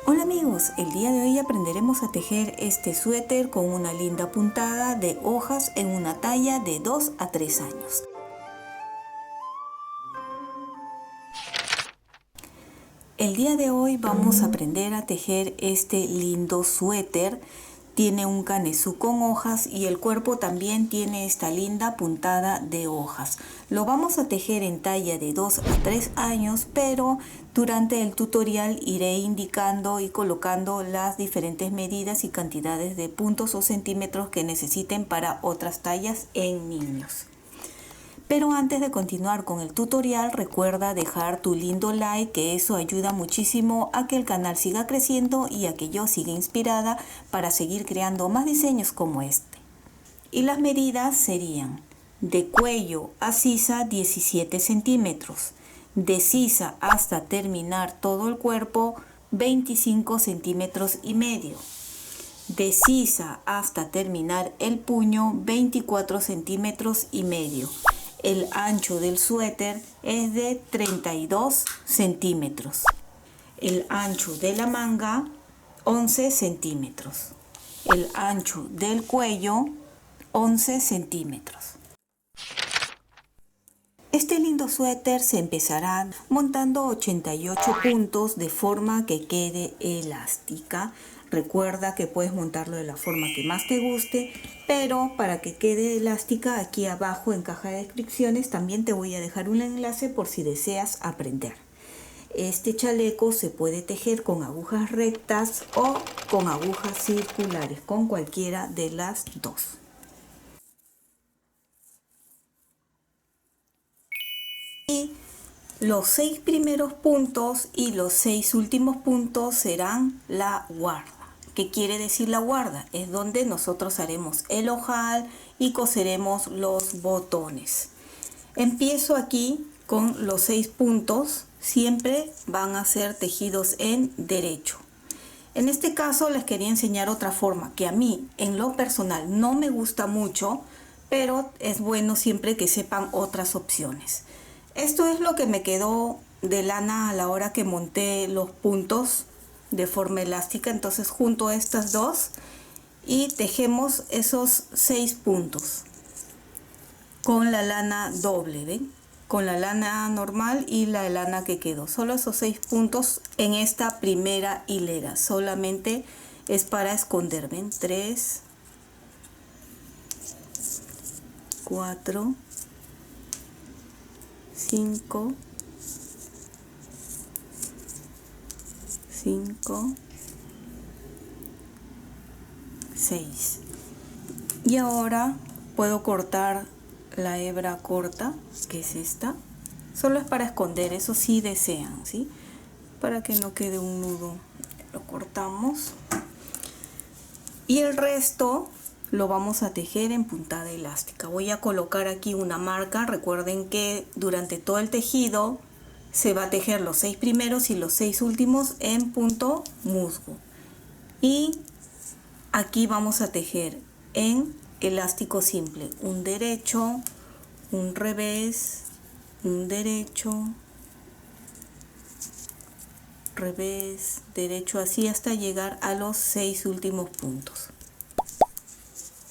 Hola amigos, el día de hoy aprenderemos a tejer este suéter con una linda puntada de hojas en una talla de 2 a 3 años. El día de hoy vamos a aprender a tejer este lindo suéter. Tiene un canesú con hojas y el cuerpo también tiene esta linda puntada de hojas. Lo vamos a tejer en talla de 2 a 3 años, pero durante el tutorial iré indicando y colocando las diferentes medidas y cantidades de puntos o centímetros que necesiten para otras tallas en niños. Pero antes de continuar con el tutorial, recuerda dejar tu lindo like, que eso ayuda muchísimo a que el canal siga creciendo y a que yo siga inspirada para seguir creando más diseños como este. Y las medidas serían: de cuello a sisa 17 centímetros, de sisa hasta terminar todo el cuerpo 25 centímetros y medio, de sisa hasta terminar el puño 24 centímetros y medio. El ancho del suéter es de 32 centímetros. El ancho de la manga 11 centímetros. El ancho del cuello 11 centímetros. Este lindo suéter se empezará montando 88 puntos de forma que quede elástica. Recuerda que puedes montarlo de la forma que más te guste, pero para que quede elástica, aquí abajo en caja de descripciones también te voy a dejar un enlace por si deseas aprender. Este chaleco se puede tejer con agujas rectas o con agujas circulares, con cualquiera de las dos. Y los 6 primeros puntos y los 6 últimos puntos serán la guarda. ¿Qué quiere decir la guarda? Es donde nosotros haremos el ojal y coseremos los botones. Empiezo aquí con los 6 puntos. Siempre van a ser tejidos en derecho. En este caso les quería enseñar otra forma que a mí en lo personal no me gusta mucho, pero es bueno siempre que sepan otras opciones. Esto es lo que me quedó de lana a la hora que monté los puntos de forma elástica. Entonces junto a estas dos y tejemos esos 6 puntos con la lana doble, ¿ven? Con la lana normal y la lana que quedó. Solo esos 6 puntos en esta primera hilera. Solamente es para esconder, ¿ven? 3, 4, 5, 6. Y ahora puedo cortar la hebra corta, que es esta. Solo es para esconder, eso sí desean, ¿sí? Para que no quede un nudo. Lo cortamos. Y el resto lo vamos a tejer en puntada elástica. Voy a colocar aquí una marca. Recuerden que durante todo el tejido se va a tejer los 6 primeros y los 6 últimos en punto musgo. Y aquí vamos a tejer en elástico simple un derecho, un revés, un derecho, revés, derecho, así hasta llegar a los 6 últimos puntos.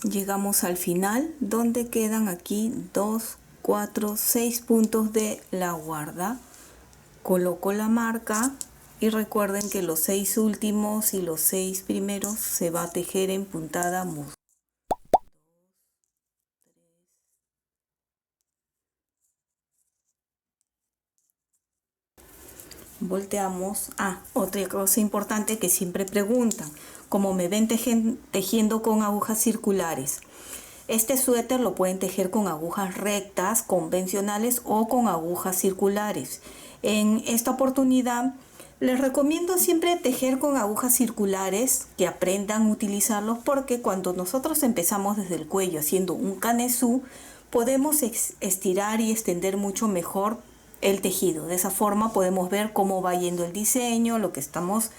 Llegamos al final donde quedan aquí 2, 4, 6 puntos de la guarda. Coloco la marca y recuerden que los 6 últimos y los 6 primeros se va a tejer en puntada musgo. Volteamos. Otra cosa importante que siempre preguntan, como me ven tejiendo con agujas circulares. Este suéter lo pueden tejer con agujas rectas, convencionales o con agujas circulares. En esta oportunidad les recomiendo siempre tejer con agujas circulares, que aprendan a utilizarlos, porque cuando nosotros empezamos desde el cuello haciendo un canesú, podemos estirar y extender mucho mejor el tejido. De esa forma podemos ver cómo va yendo el diseño, lo que estamos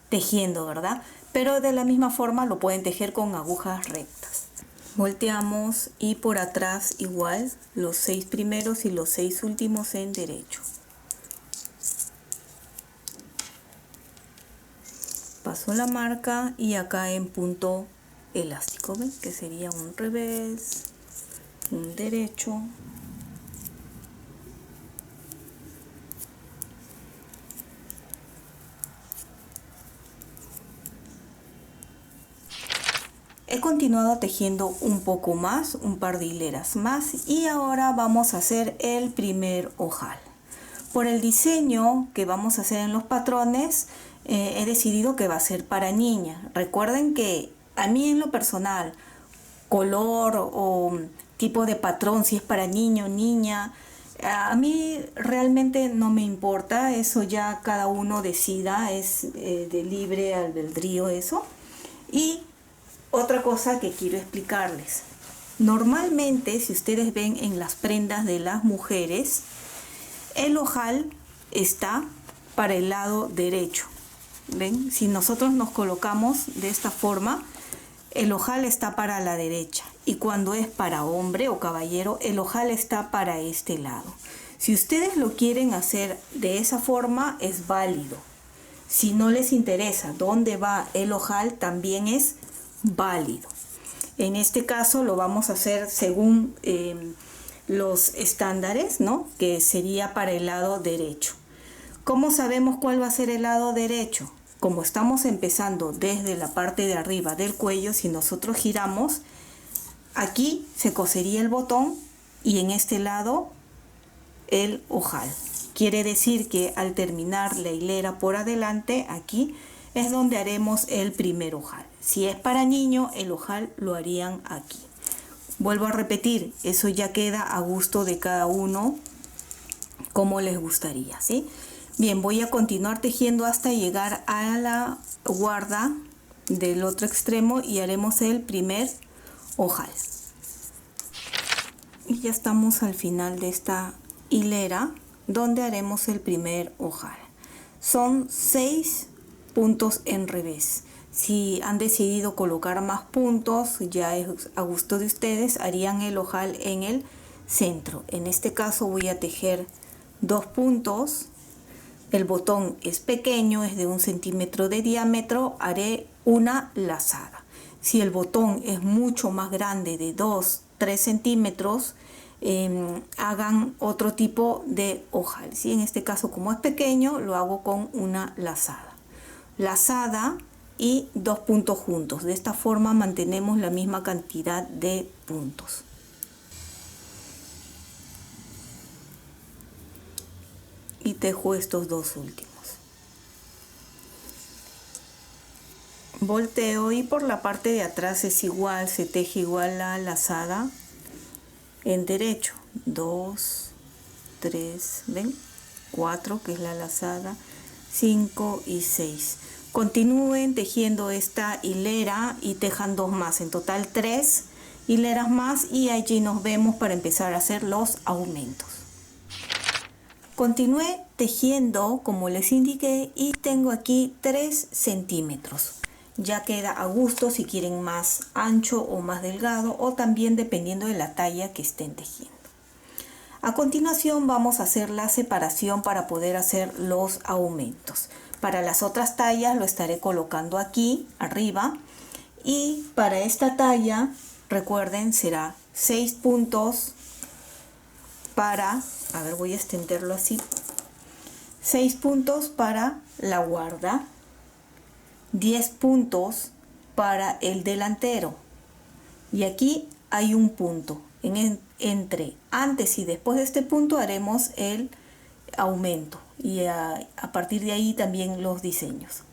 tejiendo, ¿verdad? Pero de la misma forma lo pueden tejer con agujas rectas. Volteamos y por atrás igual los 6 primeros y los 6 últimos en derecho. paso la marca y acá en punto elástico, ¿ven? Que sería un revés, un derecho, he continuado tejiendo un poco más, un par de hileras más, y ahora vamos a hacer el primer ojal. Por el diseño que vamos a hacer en los patrones, he decidido que va a ser para niña. Recuerden que a mí en lo personal, color o tipo de patrón, si es para niño o niña, a mí realmente no me importa, eso ya cada uno decida, es de libre albedrío eso. Y otra cosa que quiero explicarles, normalmente si ustedes ven en las prendas de las mujeres, el ojal está para el lado derecho. ¿Ven? Si nosotros nos colocamos de esta forma, el ojal está para la derecha. Y cuando es para hombre o caballero, el ojal está para este lado. Si ustedes lo quieren hacer de esa forma, es válido. Si no les interesa dónde va el ojal, también es válido. En este caso lo vamos a hacer según los estándares, ¿no? Que sería para el lado derecho. ¿Cómo sabemos cuál va a ser el lado derecho? Como estamos empezando desde la parte de arriba del cuello, si nosotros giramos, aquí se cosería el botón y en este lado el ojal. Quiere decir que al terminar la hilera por adelante, aquí es donde haremos el primer ojal. Si es para niño, el ojal lo harían aquí. Vuelvo a repetir, eso ya queda a gusto de cada uno, como les gustaría, ¿sí? Bien, voy a continuar tejiendo hasta llegar a la guarda del otro extremo y haremos el primer ojal. Y ya estamos al final de esta hilera donde haremos el primer ojal. Son 6 puntos en revés. Si han decidido colocar más puntos, ya es a gusto de ustedes, harían el ojal en el centro. En este caso voy a tejer 2 puntos. El botón es pequeño, es de 1 centímetro de diámetro, haré una lazada. Si el botón es mucho más grande, de 2-3 centímetros, hagan otro tipo de ojal, ¿sí? En este caso, como es pequeño, lo hago con una lazada. Lazada y 2 puntos juntos. De esta forma mantenemos la misma cantidad de puntos. Y tejo estos 2 últimos. Volteo y por la parte de atrás es igual, se teje igual la lazada en derecho. 2, 3, ¿ven? 4, que es la lazada, 5 y 6. Continúen tejiendo esta hilera y tejan 2 más, en total 3 hileras más, y allí nos vemos para empezar a hacer los aumentos. Continué tejiendo como les indiqué y tengo aquí 3 centímetros. Ya queda a gusto si quieren más ancho o más delgado, o también dependiendo de la talla que estén tejiendo. A continuación vamos a hacer la separación para poder hacer los aumentos. Para las otras tallas lo estaré colocando aquí arriba, y para esta talla recuerden será 6 puntos para, a ver, voy a extenderlo así, 6 puntos para la guarda, 10 puntos para el delantero, y aquí hay un punto. Entre antes y después de este punto haremos el aumento, y a partir de ahí también los diseños.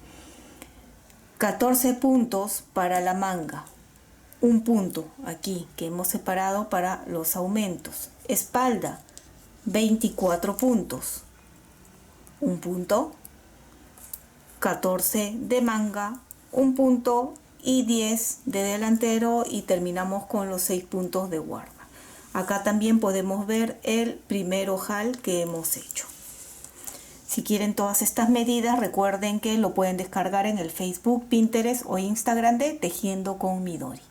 14 puntos para la manga, un punto aquí que hemos separado para los aumentos. Espalda, 24 puntos, un punto. 14 de manga, un punto, y 10 de delantero, y terminamos con los 6 puntos de guarda. Acá también podemos ver el primer ojal que hemos hecho. Si quieren todas estas medidas, recuerden que lo pueden descargar en el Facebook, Pinterest o Instagram de Tejiendo con Midori.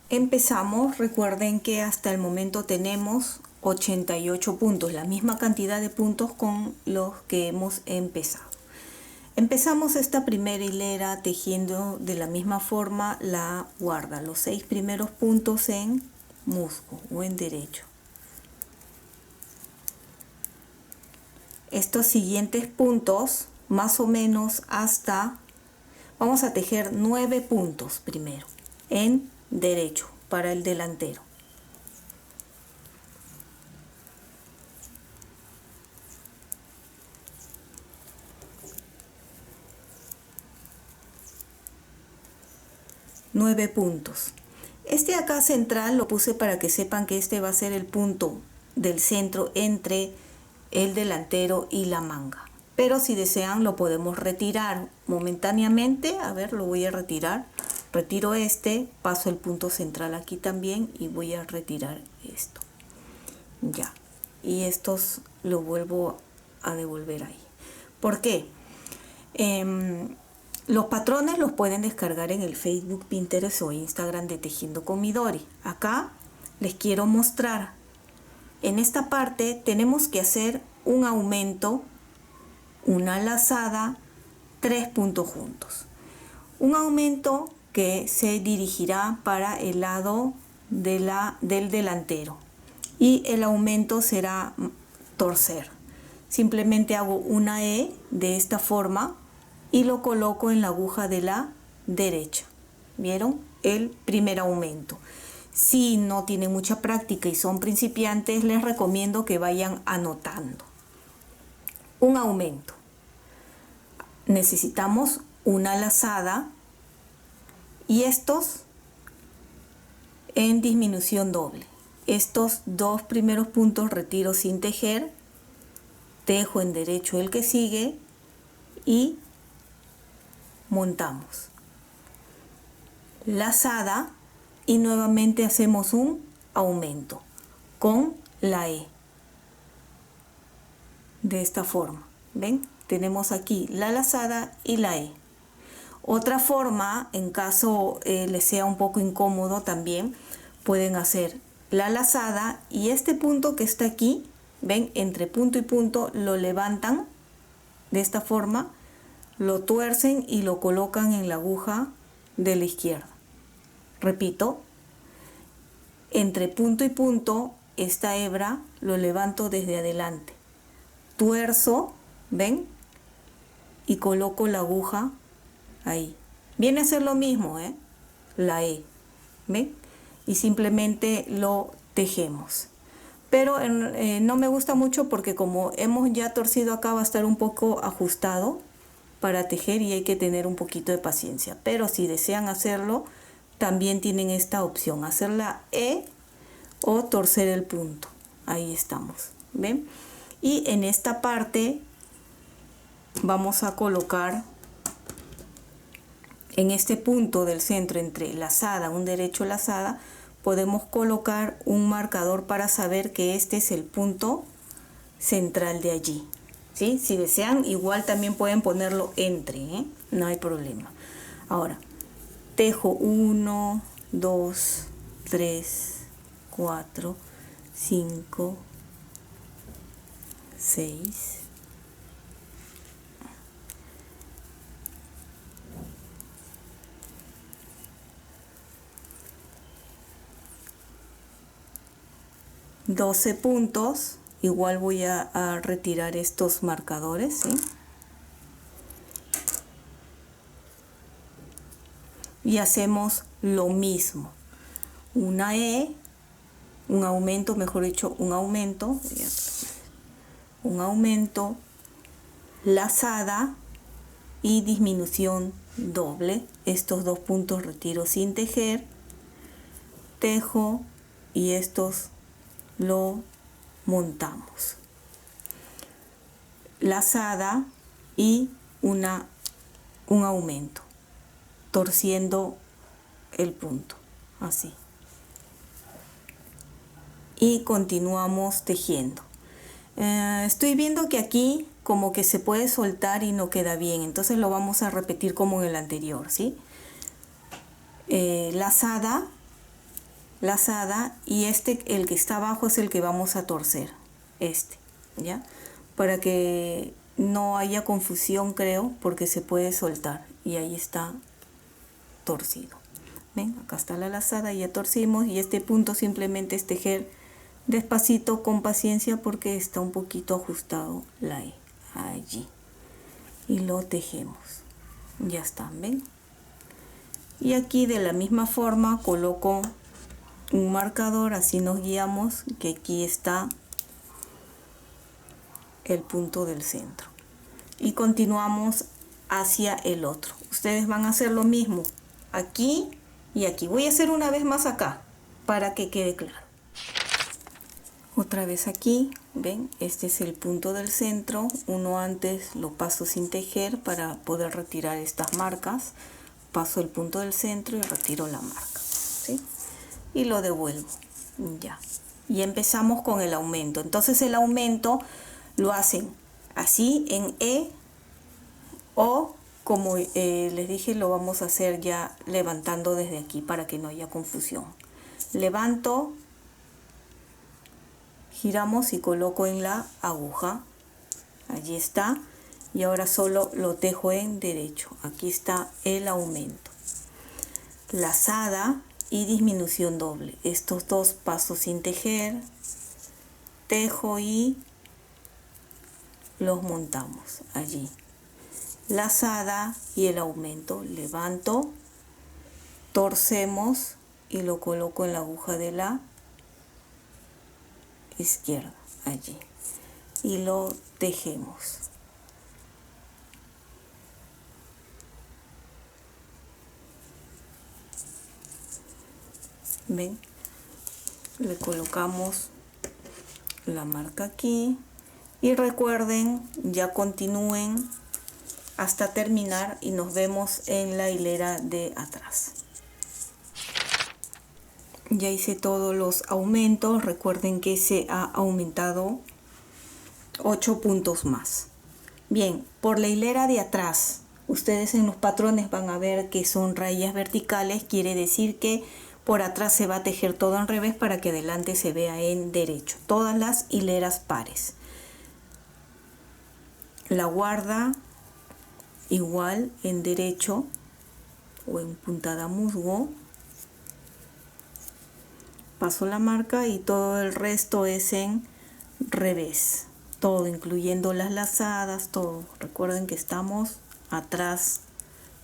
Empezamos, recuerden que hasta el momento tenemos 88 puntos, la misma cantidad de puntos con los que hemos empezado. Empezamos esta primera hilera tejiendo de la misma forma la guarda, los 6 primeros puntos en musgo o en derecho. Estos siguientes puntos, más o menos hasta, vamos a tejer 9 puntos primero en derecho para el delantero. Nueve puntos. Este acá central lo puse para que sepan que este va a ser el punto del centro entre el delantero y la manga. Pero si desean lo podemos retirar momentáneamente. A ver, lo voy a retirar. Retiro este, paso el punto central aquí también y voy a retirar esto. Ya. Y estos lo vuelvo a devolver ahí. ¿Por qué? Los patrones los pueden descargar en el Facebook, Pinterest o Instagram de Tejiendo con Midori. Acá les quiero mostrar. En esta parte tenemos que hacer un aumento, una lazada, 3 puntos juntos. Un aumento que se dirigirá para el lado del delantero. Y el aumento será torcer. Simplemente hago una E de esta forma y lo coloco en la aguja de la derecha. ¿Vieron? El primer aumento. Si no tienen mucha práctica y son principiantes, les recomiendo que vayan anotando. Un aumento. Necesitamos una lazada y estos en disminución doble. Estos 2 primeros puntos retiro sin tejer, tejo en derecho el que sigue y montamos lazada y nuevamente hacemos un aumento con la E de esta forma. ¿Ven? Tenemos aquí la lazada y la E. Otra forma, en caso les sea un poco incómodo también, pueden hacer la lazada y este punto que está aquí, ven, entre punto y punto lo levantan de esta forma, lo tuercen y lo colocan en la aguja de la izquierda. Repito, entre punto y punto, esta hebra lo levanto desde adelante. Tuerzo, ¿ven? Y coloco la aguja ahí. Viene a ser lo mismo, la E, ¿ven? Y simplemente lo tejemos. Pero no me gusta mucho porque como hemos ya torcido acá va a estar un poco ajustado para tejer y hay que tener un poquito de paciencia. Pero si desean hacerlo, también tienen esta opción, hacer la E o torcer el punto. Ahí estamos, ¿ven? Y en esta parte vamos a colocar en este punto del centro entre lazada, un derecho lazada, podemos colocar un marcador para saber que este es el punto central de allí. ¿Sí? Si desean, igual también pueden ponerlo entre, no hay problema. Ahora, tejo 1, 2, 3, 4, 5, 6, 12 puntos. Igual voy a retirar estos marcadores, ¿sí? Y hacemos lo mismo. Una E, un aumento, mejor dicho, un aumento, lazada y disminución doble. Estos 2 puntos retiro sin tejer, tejo y estos lo montamos. Lazada y un aumento, torciendo el punto, así. Y continuamos tejiendo. Estoy viendo que aquí como que se puede soltar y no queda bien, entonces lo vamos a repetir como en el anterior, ¿sí? Lazada, y el que está abajo es el que vamos a torcer, ¿ya? Para que no haya confusión, creo, porque se puede soltar y ahí está torcido. ¿Ven? Acá está la lazada, ya torcimos, y este punto simplemente es tejer despacito, con paciencia, porque está un poquito ajustado la E allí, y lo tejemos. Ya está, ¿ven? Y aquí de la misma forma coloco un marcador, así nos guiamos, que aquí está el punto del centro, y continuamos hacia el otro. Ustedes van a hacer lo mismo aquí y aquí. Voy a hacer una vez más acá para que quede claro. Otra vez aquí, ven, este es el punto del centro. Uno antes lo paso sin tejer para poder retirar estas marcas. Paso el punto del centro y retiro la marca, ¿sí? Y lo devuelvo, ya. Y empezamos con el aumento. Entonces el aumento lo hacen así en E, o como les dije, lo vamos a hacer ya levantando desde aquí para que no haya confusión. Levanto, giramos y coloco en la aguja. Allí está. Y ahora solo lo tejo en derecho. Aquí está el aumento. Lazada y disminución doble. Estos dos pasos sin tejer. Tejo y los montamos allí. Lazada y el aumento. Levanto, torcemos y lo coloco en la aguja de la izquierda allí, y lo tejemos. Ven, le colocamos la marca aquí y recuerden, ya continúen hasta terminar y nos vemos en la hilera de atrás. Ya hice todos los aumentos. Recuerden que se ha aumentado 8 puntos más. Bien, por la hilera de atrás, ustedes en los patrones van a ver que son rayas verticales. Quiere decir que por atrás se va a tejer todo en revés para que adelante se vea en derecho. Todas las hileras pares. La guarda igual en derecho o en puntada musgo. Paso la marca y todo el resto es en revés. Todo, incluyendo las lazadas, todo. Recuerden que estamos atrás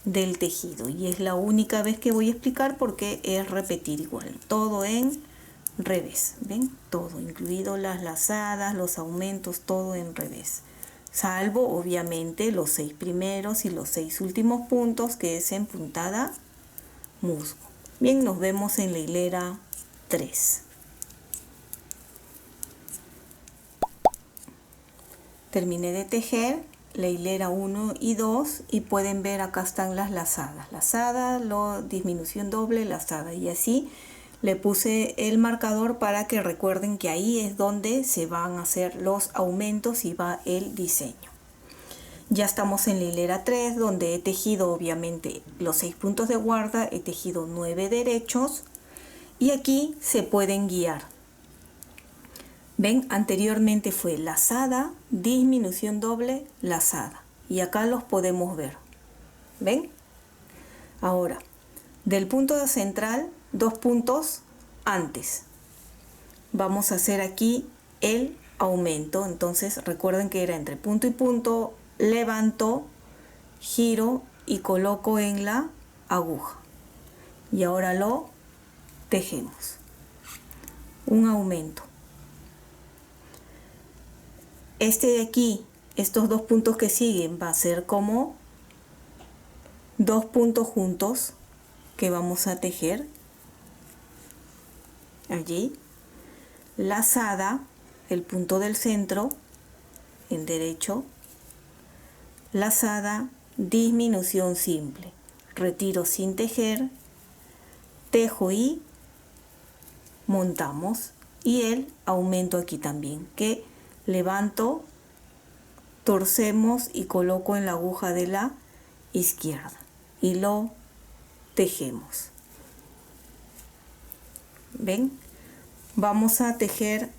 del tejido y es la única vez que voy a explicar porque es repetir igual. Todo en revés. ¿Ven? Todo, incluido las lazadas, los aumentos, todo en revés. Salvo, obviamente, los 6 primeros y los 6 últimos puntos, que es en puntada musgo. Bien, nos vemos en la hilera 3. Terminé de tejer la hilera 1 y 2 y pueden ver acá están las lazadas. Lazada, disminución doble, lazada, y así le puse el marcador para que recuerden que ahí es donde se van a hacer los aumentos y va el diseño. Ya estamos en la hilera 3, donde he tejido obviamente los 6 puntos de guarda, he tejido 9 derechos y aquí se pueden guiar. Ven, anteriormente fue lazada, disminución doble, lazada, y acá los podemos ver. ¿Ven? Ahora, del punto central, 2 puntos antes. Vamos a hacer aquí el aumento. Entonces recuerden que era entre punto y punto, levanto, giro y coloco en la aguja. Y ahora lo tejemos. Un aumento. Este de aquí, estos 2 puntos que siguen, va a ser como 2 puntos juntos que vamos a tejer allí. Lazada, el punto del centro en derecho, lazada, disminución simple, retiro sin tejer, tejo y montamos, y el aumento aquí también, que levanto, torcemos y coloco en la aguja de la izquierda y lo tejemos. ¿Ven? Vamos a tejer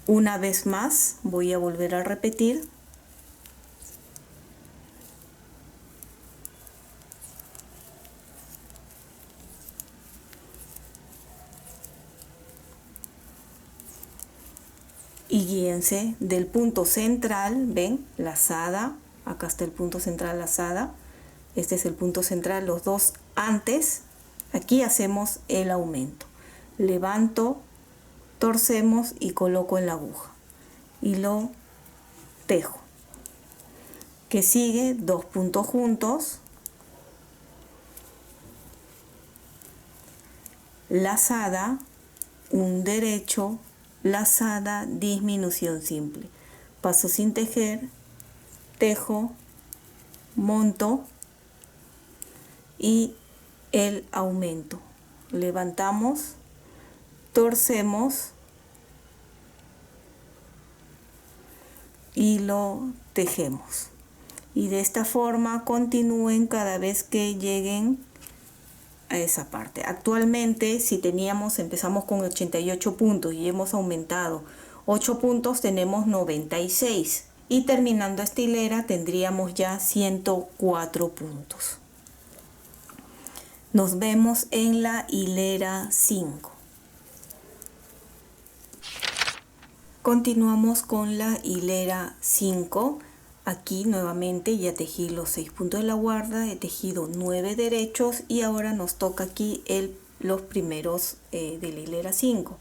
una vez más. Voy a volver a repetir. y guíense del punto central, ven, lazada, acá está el punto central lazada, este es el punto central, los dos antes, aquí hacemos el aumento, levanto, torcemos y coloco en la aguja y lo tejo. Que sigue, 2 puntos juntos, lazada, un derecho, lazada, disminución simple, paso sin tejer, tejo, monto y el aumento, levantamos, torcemos y lo tejemos, y de esta forma continúen cada vez que lleguen a esa parte. Actualmente, si empezamos con 88 puntos y hemos aumentado 8 puntos, tenemos 96, y terminando esta hilera tendríamos ya 104 puntos. Nos vemos en la hilera 5. Continuamos con la hilera 5. Aquí nuevamente ya tejí los 6 puntos de la guarda, he tejido 9 derechos y ahora nos toca aquí los primeros de la hilera 5.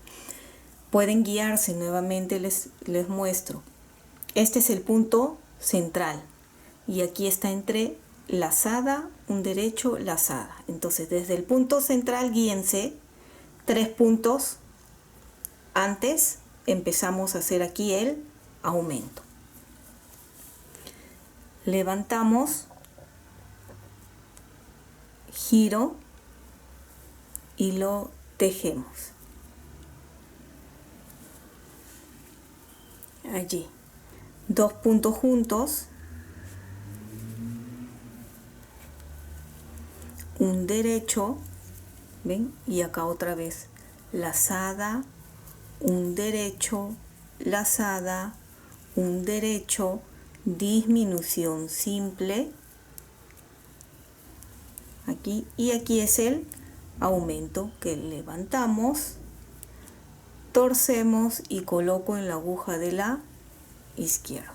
Pueden guiarse, nuevamente les muestro. Este es el punto central y aquí está entre lazada, un derecho, lazada. Entonces desde el punto central guíense 3 puntos antes, empezamos a hacer aquí el aumento. Levantamos, giro y lo tejemos. Allí, 2 puntos juntos, un derecho, ven, y acá otra vez lazada, un derecho, lazada, un derecho, disminución simple, aquí, y aquí es el aumento que levantamos, torcemos y coloco en la aguja de la izquierda,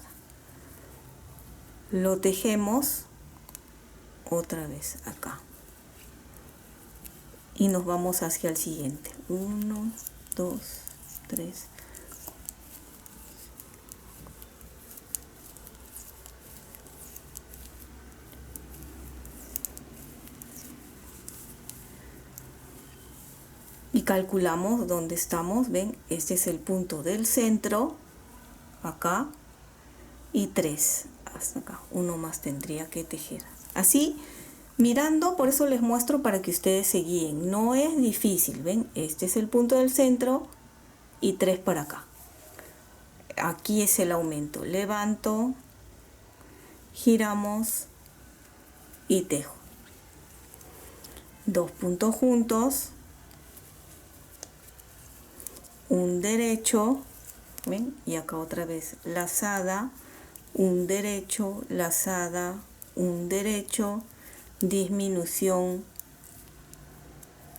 lo tejemos otra vez acá y nos vamos hacia el siguiente. 1, 2, 3, y calculamos dónde estamos. Ven, este es el punto del centro, acá, y 3 hasta acá. Uno más tendría que tejer. Así, mirando, por eso les muestro para que ustedes se guíen. No es difícil, ven, este es el punto del centro y 3 para acá. Aquí es el aumento. Levanto, giramos y tejo. 2 puntos juntos, un derecho, ¿ven? Y acá otra vez lazada, un derecho, lazada, un derecho, disminución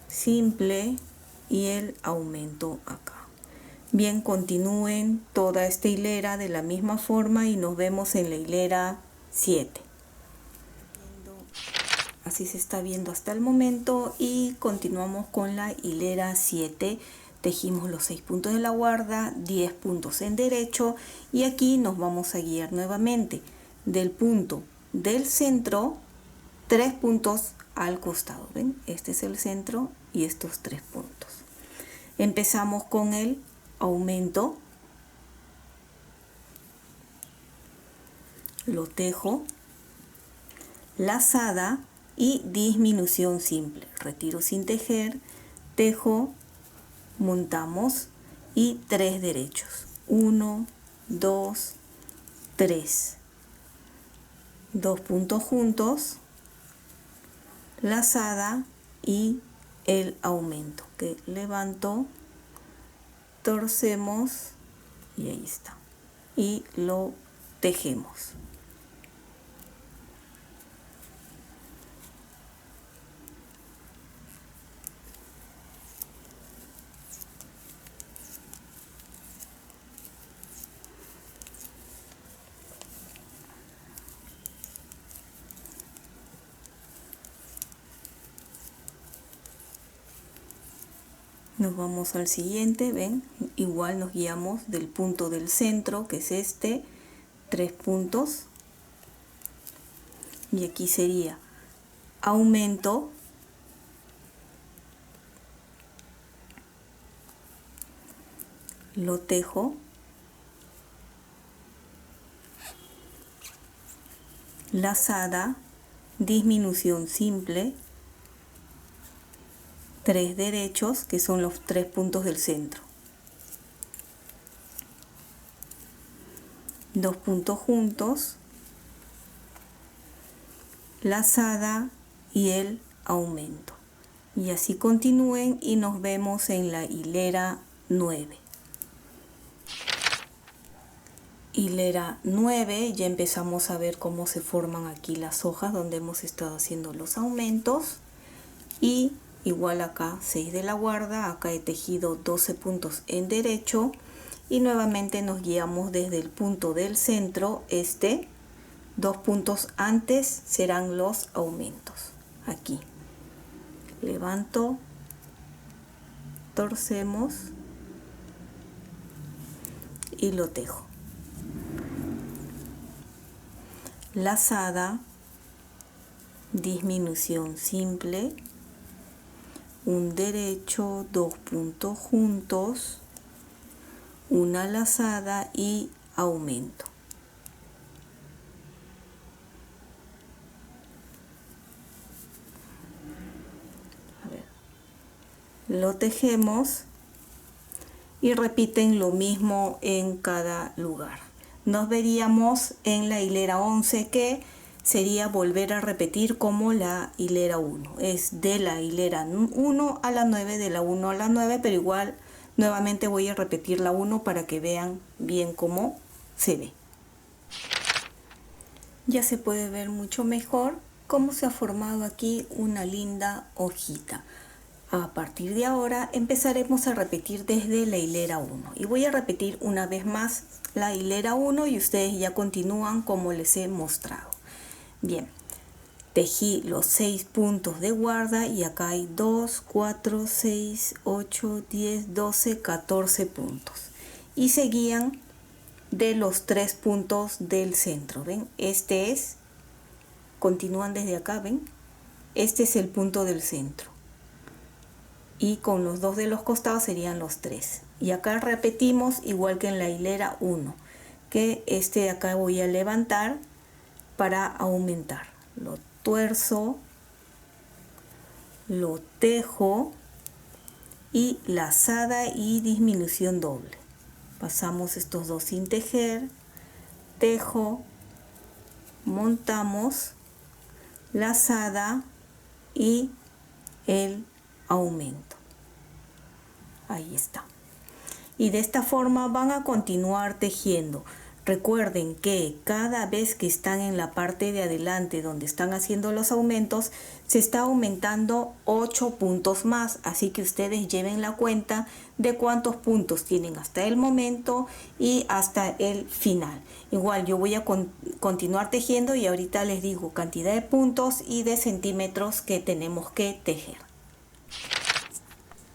simple y el aumento acá. Bien, continúen toda esta hilera de la misma forma y nos vemos en la hilera 7. Así se está viendo hasta el momento y continuamos con la hilera 7. Tejimos los 6 puntos de la guarda, 10 puntos en derecho y aquí nos vamos a guiar nuevamente del punto del centro, 3 puntos al costado. ¿Ven? Este es el centro y estos 3 puntos. Empezamos con el aumento, lo tejo, lazada y disminución simple. Retiro sin tejer, tejo, montamos y 3 derechos. 1, 2, 3. 2 puntos juntos, lazada y el aumento que levanto, torcemos y ahí está. Y lo tejemos. Nos vamos al siguiente, ven, igual nos guiamos del punto del centro, que es este, 3 puntos. Y aquí sería aumento, lo tejo, lazada, disminución simple, 3 derechos, que son los 3 puntos del centro, 2 puntos juntos, lazada y el aumento. Y así continúen y nos vemos en la hilera 9. Hilera 9, ya empezamos a ver cómo se forman aquí las hojas donde hemos estado haciendo los aumentos. Y igual acá 6 de la guarda, acá he tejido 12 puntos en derecho y nuevamente nos guiamos desde el punto del centro, 2 puntos antes serán los aumentos. Aquí levanto, torcemos y lo tejo. Lazada, disminución simple, un derecho, 2 puntos juntos, una lazada y aumento. Lo tejemos y repiten lo mismo en cada lugar. Nos veríamos en la hilera 11, que sería volver a repetir como la hilera 1. Es de la hilera 1 a la 9, de la 1 a la 9, pero igual nuevamente voy a repetir la 1 para que vean bien cómo se ve. Ya se puede ver mucho mejor cómo se ha formado aquí una linda hojita. A partir de ahora empezaremos a repetir desde la hilera 1 y voy a repetir una vez más la hilera 1 y ustedes ya continúan como les he mostrado. Bien, tejí los 6 puntos de guarda y acá hay 2, 4, 6, 8, 10, 12, 14 puntos y seguían de los 3 puntos del centro. ¿Ven? Continúan desde acá, ¿ven? Este es el punto del centro. Y con los 2 de los costados serían los 3. Y acá repetimos igual que en la hilera 1, que de acá voy a levantar para aumentar. Lo tuerzo, lo tejo y lazada y disminución doble. Pasamos estos dos sin tejer, tejo, montamos, lazada y el aumento. Ahí está. Y de esta forma van a continuar tejiendo. Recuerden que cada vez que están en la parte de adelante donde están haciendo los aumentos, se está aumentando 8 puntos más. Así que ustedes lleven la cuenta de cuántos puntos tienen hasta el momento y hasta el final. Igual yo voy a continuar tejiendo y ahorita les digo cantidad de puntos y de centímetros que tenemos que tejer.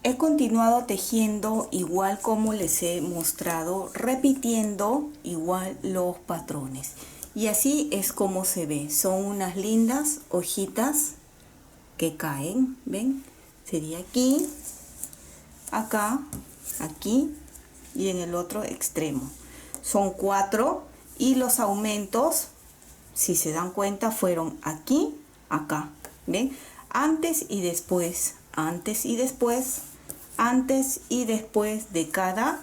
He continuado tejiendo igual como les he mostrado, repitiendo igual los patrones. Y así es como se ve. Son unas lindas hojitas que caen, ¿ven? Sería aquí, acá, aquí y en el otro extremo. Son 4 y los aumentos, si se dan cuenta, fueron aquí, acá, ¿ven? Antes y después, antes y después, antes y después de cada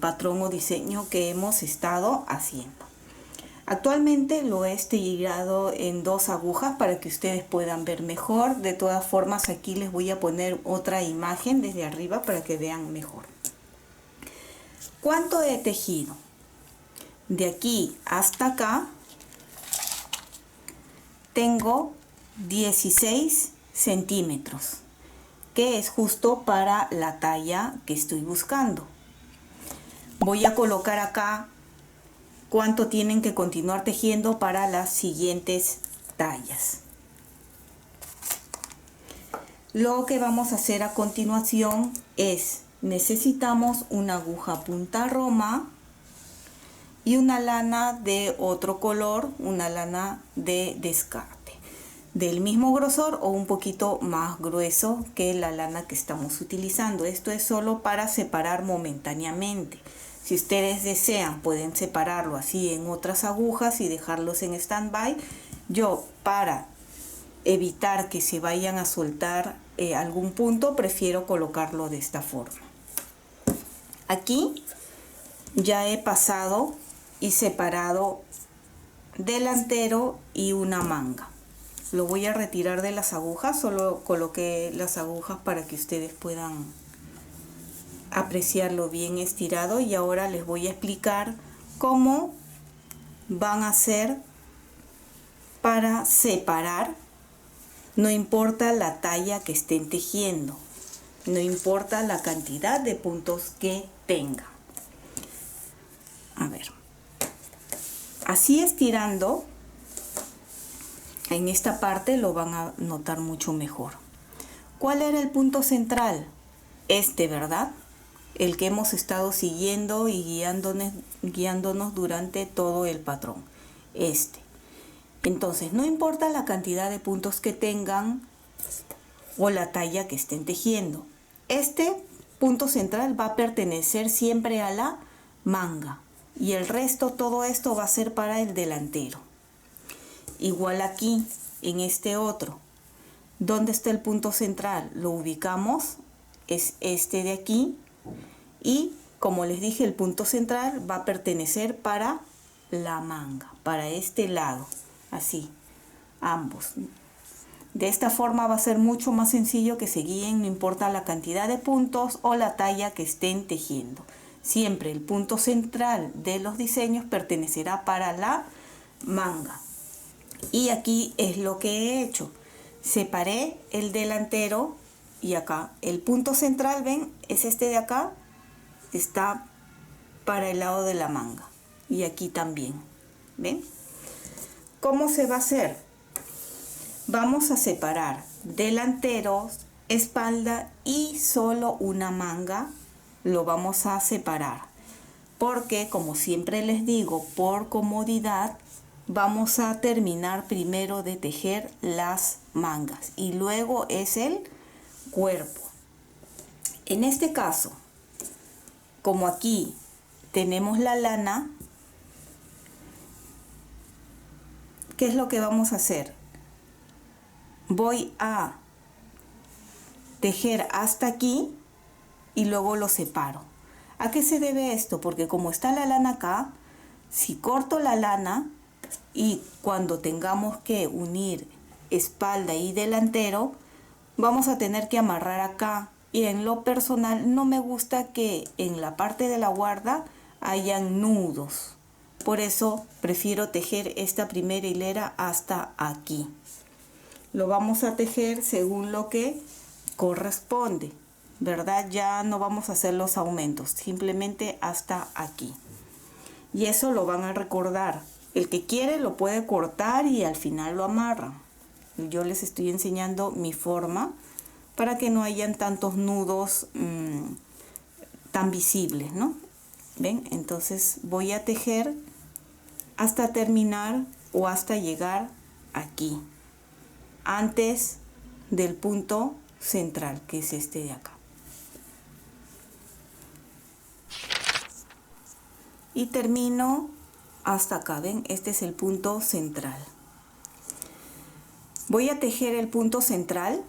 patrón o diseño que hemos estado haciendo. Actualmente lo he estirado en 2 agujas para que ustedes puedan ver mejor. De todas formas, aquí les voy a poner otra imagen desde arriba para que vean mejor. ¿Cuánto he tejido? De aquí hasta acá tengo 16 centímetros, que es justo para la talla que estoy buscando. Voy a colocar acá cuánto tienen que continuar tejiendo para las siguientes tallas. Lo que vamos a hacer a continuación es, necesitamos una aguja punta roma y una lana de otro color, una lana de descarte, del mismo grosor o un poquito más grueso que la lana que estamos utilizando. Esto es solo para separar momentáneamente. Si ustedes desean, pueden separarlo así en otras agujas y dejarlos en stand-by. Yo, para evitar que se vayan a soltar algún punto, prefiero colocarlo de esta forma. Aquí ya he pasado y separado delantero y una manga. Lo voy a retirar de las agujas, solo coloqué las agujas para que ustedes puedan apreciarlo bien estirado, y ahora les voy a explicar cómo van a hacer para separar. No importa la talla que estén tejiendo, no importa la cantidad de puntos que tengan. A ver, así estirando, en esta parte lo van a notar mucho mejor. ¿Cuál era el punto central? Este, ¿verdad? El que hemos estado siguiendo y guiándonos durante todo el patrón. Este. Entonces, no importa la cantidad de puntos que tengan o la talla que estén tejiendo. Este punto central va a pertenecer siempre a la manga. Y el resto, todo esto va a ser para el delantero. Igual aquí, en este otro. ¿Dónde está el punto central? Lo ubicamos, es este de aquí. Y como les dije, el punto central va a pertenecer para la manga, para este lado. Así, ambos. De esta forma va a ser mucho más sencillo que se guíen, no importa la cantidad de puntos o la talla que estén tejiendo. Siempre el punto central de los diseños pertenecerá para la manga. Y aquí es lo que he hecho. Separé el delantero y acá el punto central, ven, es este de acá, está para el lado de la manga. Y aquí también, ¿ven? ¿Cómo se va a hacer? Vamos a separar delanteros, espalda y solo una manga. Lo vamos a separar porque, como siempre les digo, por comodidad vamos a terminar primero de tejer las mangas y luego es el cuerpo. En este caso, como aquí tenemos la lana, ¿qué es lo que vamos a hacer? Voy a tejer hasta aquí y luego lo separo. ¿A qué se debe esto? Porque como está la lana acá, si corto la lana y cuando tengamos que unir espalda y delantero, vamos a tener que amarrar acá. Y en lo personal no me gusta que en la parte de la guarda hayan nudos. Por eso prefiero tejer esta primera hilera hasta aquí. Lo vamos a tejer según lo que corresponde, ¿verdad? Ya no vamos a hacer los aumentos, simplemente hasta aquí. Y eso lo van a recordar. El que quiere lo puede cortar y al final lo amarra. Yo les estoy enseñando mi forma para que no hayan tantos nudos tan visibles, ¿no? ¿Ven? Entonces voy a tejer hasta terminar o hasta llegar aquí, antes del punto central, que es este de acá. Y termino hasta acá, ¿ven? Este es el punto central. Voy a tejer el punto central,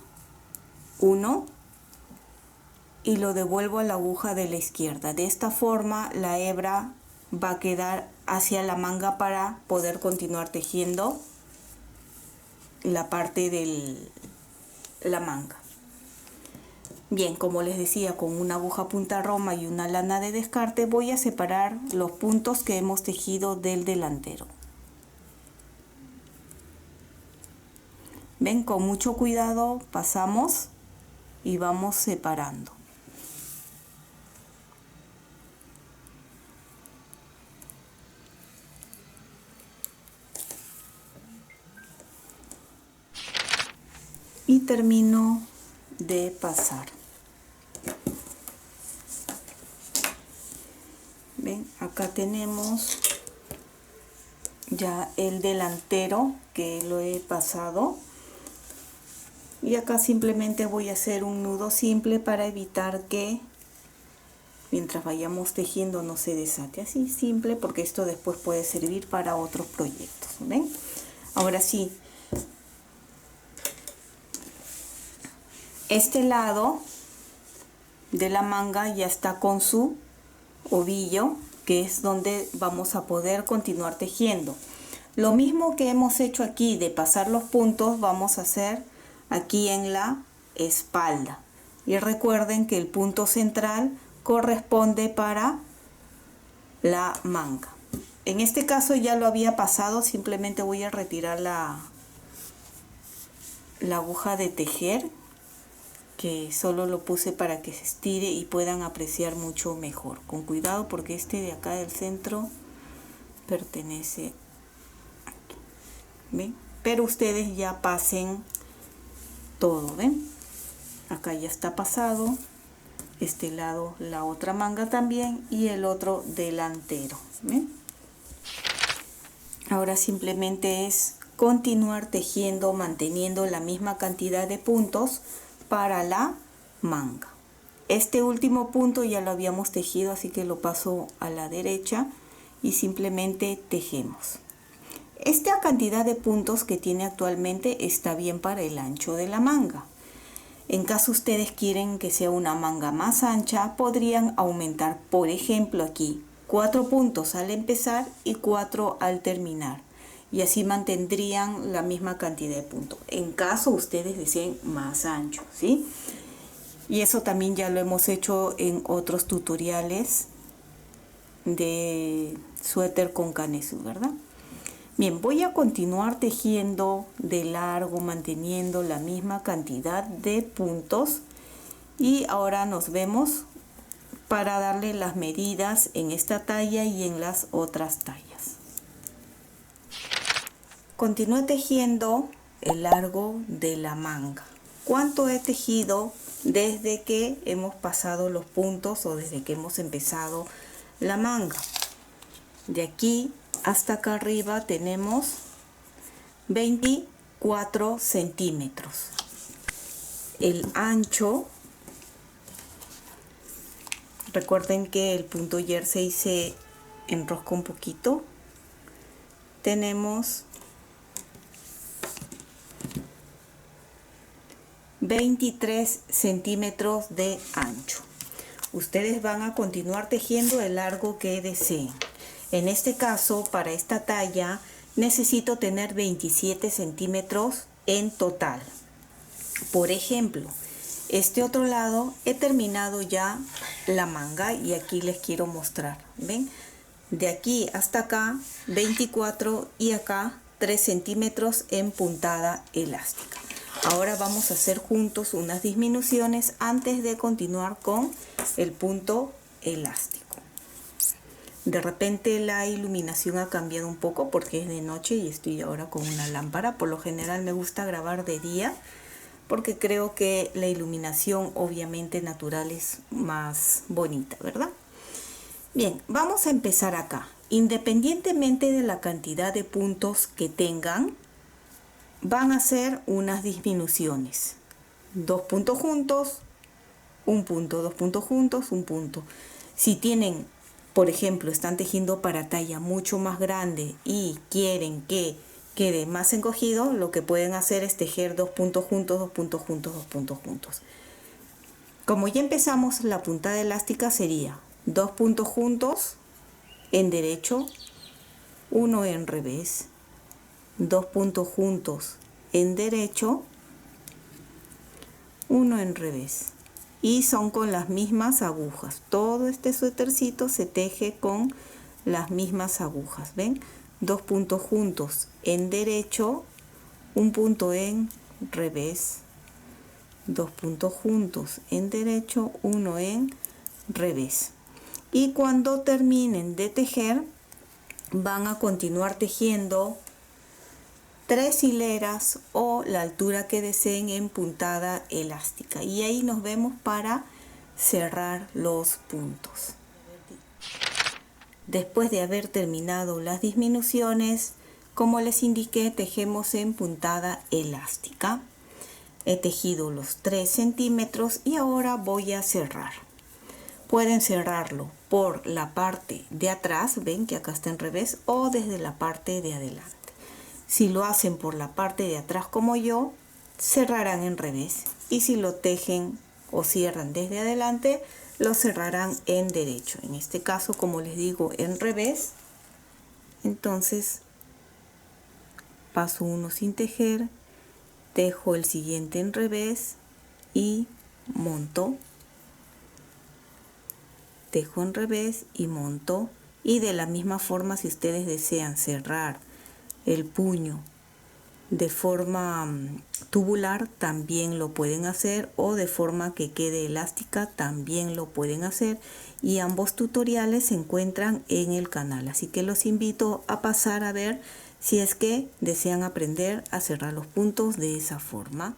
1, y lo devuelvo a la aguja de la izquierda. De esta forma la hebra va a quedar hacia la manga para poder continuar tejiendo la parte de la manga. Bien, como les decía, con una aguja punta roma y una lana de descarte voy a separar los puntos que hemos tejido del delantero. Ven, con mucho cuidado pasamos y vamos separando. Y termino de pasar. Ven, acá tenemos ya el delantero que lo he pasado, y acá simplemente voy a hacer un nudo simple para evitar que mientras vayamos tejiendo no se desate. Así simple, porque esto después puede servir para otros proyectos. ¿Ven? Ahora sí, este lado de la manga ya está con su ovillo, que es donde vamos a poder continuar tejiendo. Lo mismo que hemos hecho aquí de pasar los puntos, vamos a hacer aquí en la espalda. Y recuerden que el punto central corresponde para la manga. En este caso ya lo había pasado, simplemente voy a retirar la aguja de tejer, que solo lo puse para que se estire y puedan apreciar mucho mejor. Con cuidado, porque este de acá del centro pertenece aquí. ¿Ven? Pero ustedes ya pasen todo, ¿ven? Acá ya está pasado, este lado la otra manga también, y el otro delantero. ¿Ven? Ahora simplemente es continuar tejiendo, manteniendo la misma cantidad de puntos para la manga. Este último punto ya lo habíamos tejido, así que lo paso a la derecha y simplemente tejemos. Esta cantidad de puntos que tiene actualmente está bien para el ancho de la manga. En caso ustedes quieren que sea una manga más ancha, podrían aumentar, por ejemplo, aquí 4 puntos al empezar y 4 al terminar, y así mantendrían la misma cantidad de puntos en caso ustedes deseen más ancho, ¿sí? Y eso también ya lo hemos hecho en otros tutoriales de suéter con canesú, ¿verdad? Bien, voy a continuar tejiendo de largo, manteniendo la misma cantidad de puntos, y ahora nos vemos para darle las medidas en esta talla y en las otras tallas. Continúo tejiendo el largo de la manga. ¿Cuánto he tejido desde que hemos pasado los puntos o desde que hemos empezado la manga? De aquí hasta acá arriba tenemos 24 centímetros. El ancho, recuerden que el punto jersey se enrosca un poquito, tenemos 23 centímetros de ancho. Ustedes van a continuar tejiendo el largo que deseen. En este caso, para esta talla, necesito tener 27 centímetros en total. Por ejemplo, este otro lado he terminado ya la manga y aquí les quiero mostrar. ¿Ven? De aquí hasta acá 24 y acá 3 centímetros en puntada elástica. Ahora vamos a hacer juntos unas disminuciones antes de continuar con el punto elástico. De repente la iluminación ha cambiado un poco porque es de noche y estoy ahora con una lámpara. Por lo general me gusta grabar de día porque creo que la iluminación obviamente natural es más bonita, ¿verdad? Bien, vamos a empezar acá. Independientemente de la cantidad de puntos que tengan, van a hacer unas disminuciones. 2 puntos juntos, un punto, 2 puntos juntos, un punto. Si tienen, por ejemplo, están tejiendo para talla mucho más grande y quieren que quede más encogido, lo que pueden hacer es tejer 2 puntos juntos, 2 puntos juntos, 2 puntos juntos. Como ya empezamos, la puntada elástica sería 2 puntos juntos en derecho, 1 en revés, 2 puntos juntos en derecho, 1 en revés, y son con las mismas agujas. Todo este suétercito se teje con las mismas agujas. ¿Ven? 2 puntos juntos en derecho, 1 punto en revés, 2 puntos juntos en derecho, 1 en revés. Y cuando terminen de tejer, van a continuar tejiendo 3 hileras o la altura que deseen en puntada elástica, y ahí nos vemos para cerrar los puntos. Después de haber terminado las disminuciones, como les indiqué, tejemos en puntada elástica. He tejido los 3 centímetros y ahora voy a cerrar. Pueden cerrarlo por la parte de atrás, ven que acá está en revés, o desde la parte de adelante. Si lo hacen por la parte de atrás como yo, cerrarán en revés. Y si lo tejen o cierran desde adelante, lo cerrarán en derecho. En este caso, como les digo, en revés. Entonces, paso uno sin tejer, tejo el siguiente en revés y monto. Tejo en revés y monto. Y de la misma forma, si ustedes desean cerrar el puño de forma tubular, también lo pueden hacer, o de forma que quede elástica también lo pueden hacer, y ambos tutoriales se encuentran en el canal, así que los invito a pasar a ver si es que desean aprender a cerrar los puntos de esa forma.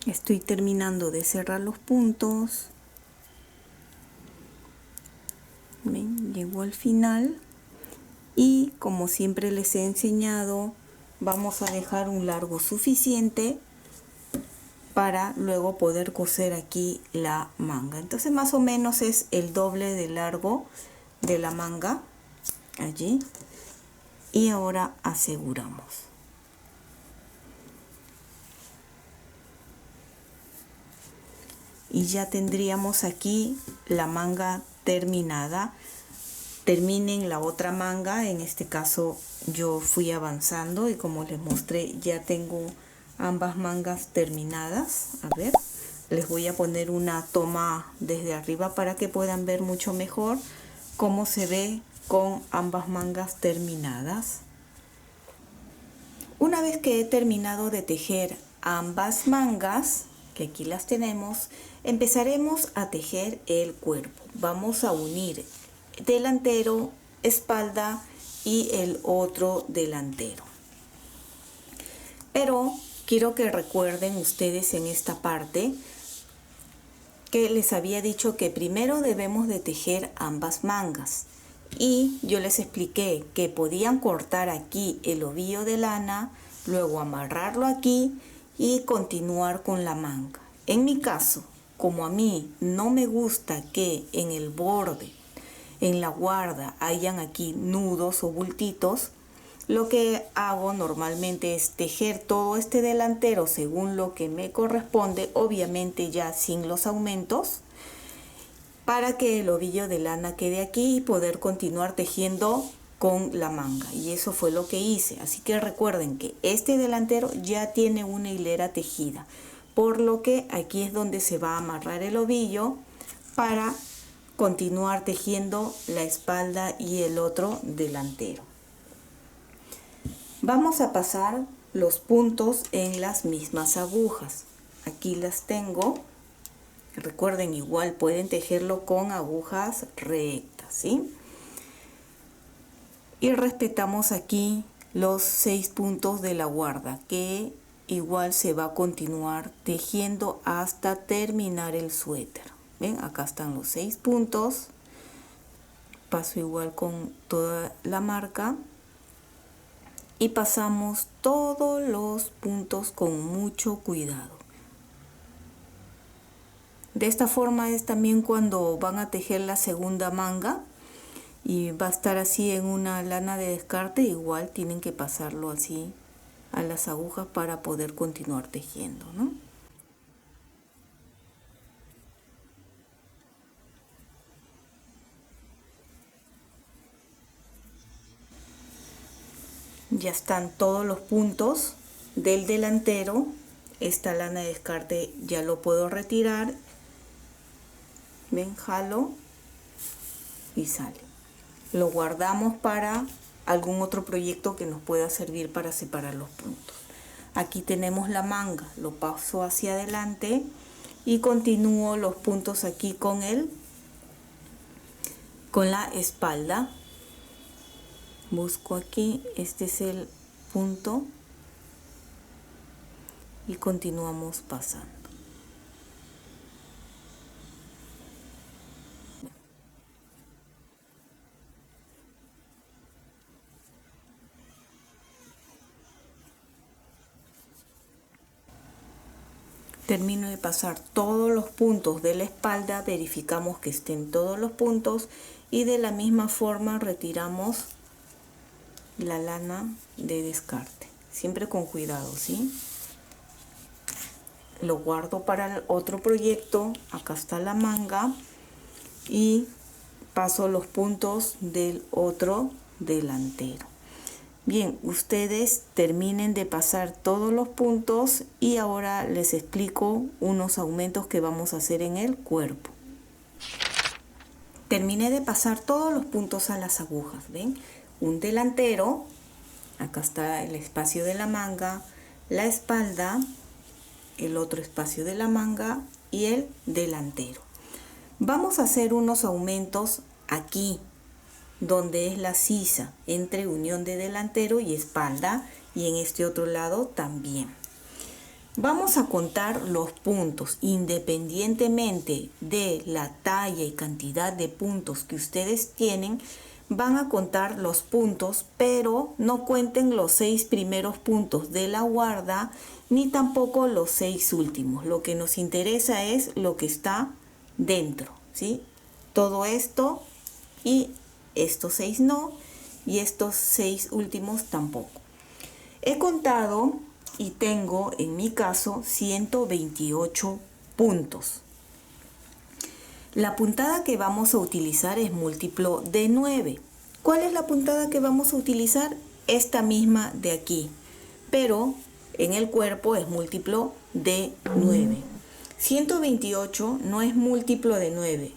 Estoy terminando de cerrar los puntos. ¿Ven? Llego al final y como siempre les he enseñado, vamos a dejar un largo suficiente para luego poder coser aquí la manga. Entonces más o menos es el doble de largo de la manga allí. Y ahora aseguramos. Y ya tendríamos aquí la manga terminada. Terminen la otra manga, en este caso yo fui avanzando y como les mostré ya tengo ambas mangas terminadas. A ver, les voy a poner una toma desde arriba para que puedan ver mucho mejor cómo se ve con ambas mangas terminadas. Una vez que he terminado de tejer ambas mangas, que aquí las tenemos, empezaremos a tejer el cuerpo. Vamos a unir delantero, espalda y el otro delantero. Pero quiero que recuerden ustedes en esta parte que les había dicho que primero debemos de tejer ambas mangas. Y yo les expliqué que podían cortar aquí el ovillo de lana, luego amarrarlo aquí y continuar con la manga. En mi caso, como a mí no me gusta que en el borde, en la guarda, hayan aquí nudos o bultitos, lo que hago normalmente es tejer todo este delantero según lo que me corresponde, obviamente ya sin los aumentos, para que el ovillo de lana quede aquí y poder continuar tejiendo con la manga. Y eso fue lo que hice. Así que recuerden que este delantero ya tiene una hilera tejida, por lo que aquí es donde se va a amarrar el ovillo para continuar tejiendo la espalda y el otro delantero. Vamos a pasar los puntos en las mismas agujas. Aquí las tengo. Recuerden, igual pueden tejerlo con agujas rectas, ¿sí? Y respetamos aquí los 6 puntos de la guarda, que igual se va a continuar tejiendo hasta terminar el suéter. ¿Ven? Acá están los 6 puntos. Paso igual con toda la marca. Y pasamos todos los puntos con mucho cuidado. De esta forma es también cuando van a tejer la segunda manga y va a estar así en una lana de descarte. Igual tienen que pasarlo así a las agujas para poder continuar tejiendo, ¿no? Ya están todos los puntos del delantero. Esta lana de descarte ya lo puedo retirar. Ven, jalo y sale. Lo guardamos para algún otro proyecto que nos pueda servir para separar los puntos. Aquí tenemos la manga, lo paso hacia adelante y continúo los puntos aquí con la espalda. Busco aquí, este es el punto y continuamos pasando. Termino de pasar todos los puntos de la espalda, verificamos que estén todos los puntos y de la misma forma retiramos la lana de descarte, siempre con cuidado, ¿sí? Lo guardo para el otro proyecto. Acá está la manga y paso los puntos del otro delantero. Bien, ustedes terminen de pasar todos los puntos y ahora les explico unos aumentos que vamos a hacer en el cuerpo. Terminé de pasar todos los puntos a las agujas, ¿ven? Un delantero, acá está el espacio de la manga, la espalda, el otro espacio de la manga y el delantero. Vamos a hacer unos aumentos aquí, donde es la sisa entre unión de delantero y espalda, y en este otro lado también. Vamos a contar los puntos independientemente de la talla y cantidad de puntos que ustedes tienen. Van a contar los puntos, pero no cuenten los 6 primeros puntos de la guarda ni tampoco los 6 últimos. Lo que nos interesa es lo que está dentro, ¿sí? Todo esto y estos 6 no, y estos 6 últimos tampoco. He contado y tengo en mi caso 128 puntos. La puntada que vamos a utilizar es múltiplo de 9. ¿Cuál es la puntada que vamos a utilizar? Esta misma de aquí, pero en el cuerpo es múltiplo de 9. 128 no es múltiplo de 9.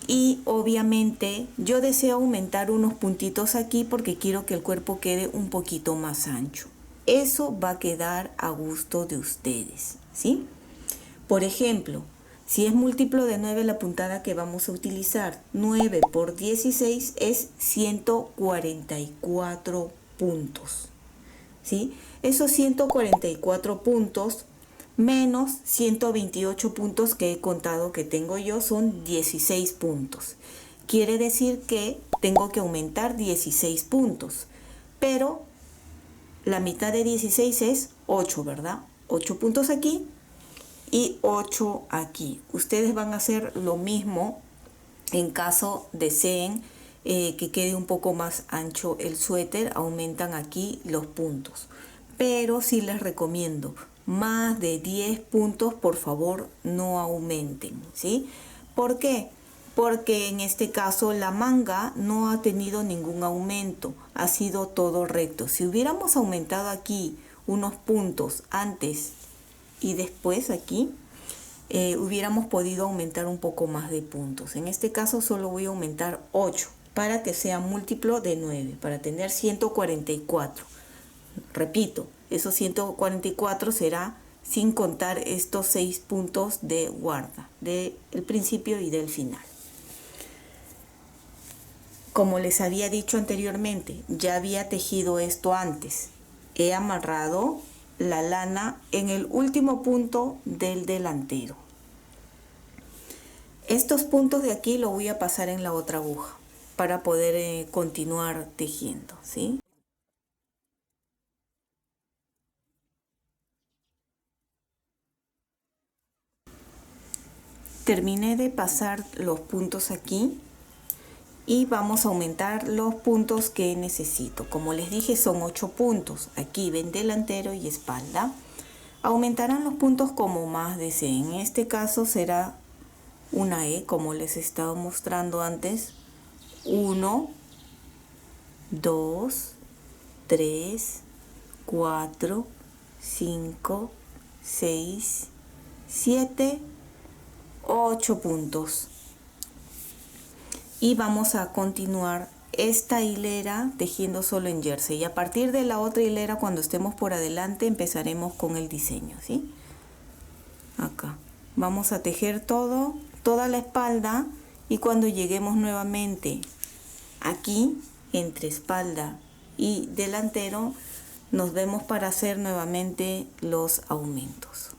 Y obviamente yo deseo aumentar unos puntitos aquí porque quiero que el cuerpo quede un poquito más ancho. Eso va a quedar a gusto de ustedes, ¿sí? Por ejemplo, si es múltiplo de 9 la puntada que vamos a utilizar, 9 por 16 es 144 puntos, ¿sí? Esos 144 puntos menos 128 puntos que he contado que tengo yo son 16 puntos. Quiere decir que tengo que aumentar 16 puntos, pero la mitad de 16 es 8, ¿verdad? 8 puntos aquí y 8 aquí. Ustedes van a hacer lo mismo en caso deseen que quede un poco más ancho el suéter, aumentan aquí los puntos. Pero sí les recomiendo, más de 10 puntos por favor no aumenten, ¿sí? ¿Por qué? Porque en este caso la manga no ha tenido ningún aumento, ha sido todo recto. Si hubiéramos aumentado aquí unos puntos antes y después aquí, hubiéramos podido aumentar un poco más de puntos. En este caso solo voy a aumentar 8 para que sea múltiplo de 9, para tener 144. Repito, esos 144 será sin contar estos 6 puntos de guarda, del principio y del final. Como les había dicho anteriormente, ya había tejido esto antes. He amarrado la lana en el último punto del delantero. Estos puntos de aquí los voy a pasar en la otra aguja para poder continuar tejiendo, ¿sí? Terminé de pasar los puntos aquí y vamos a aumentar los puntos que necesito. Como les dije, son 8 puntos. Aquí ven delantero y espalda. Aumentarán los puntos como más deseen. En este caso será una E, como les estaba mostrando antes. 1, 2, 3, 4, 5, 6, 7, 8 puntos. Y vamos a continuar esta hilera tejiendo solo en jersey. Y a partir de la otra hilera, cuando estemos por adelante, empezaremos con el diseño, ¿sí? Acá. Vamos a tejer toda la espalda, y cuando lleguemos nuevamente aquí, entre espalda y delantero, Nos vemos para hacer nuevamente los aumentos.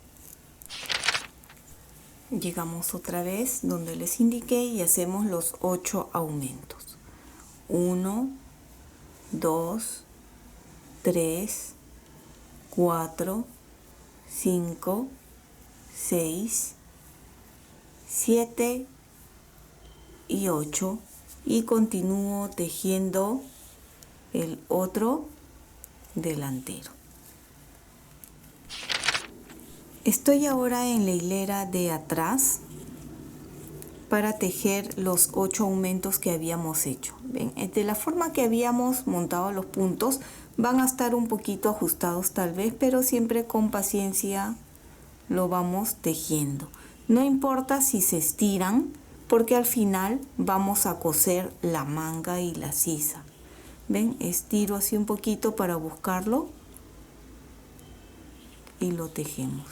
Llegamos otra vez donde les indiqué y hacemos los 8 aumentos. 1, 2, 3, 4, 5, 6, 7 y 8 y continúo tejiendo el otro delantero. Estoy ahora en la hilera de atrás para tejer los 8 aumentos que habíamos hecho. ¿Ven? De la forma que habíamos montado los puntos van a estar un poquito ajustados tal vez, pero siempre con paciencia lo vamos tejiendo. No importa si se estiran, porque al final vamos a coser la manga y la sisa. ¿Ven? Estiro así un poquito para buscarlo y lo tejemos.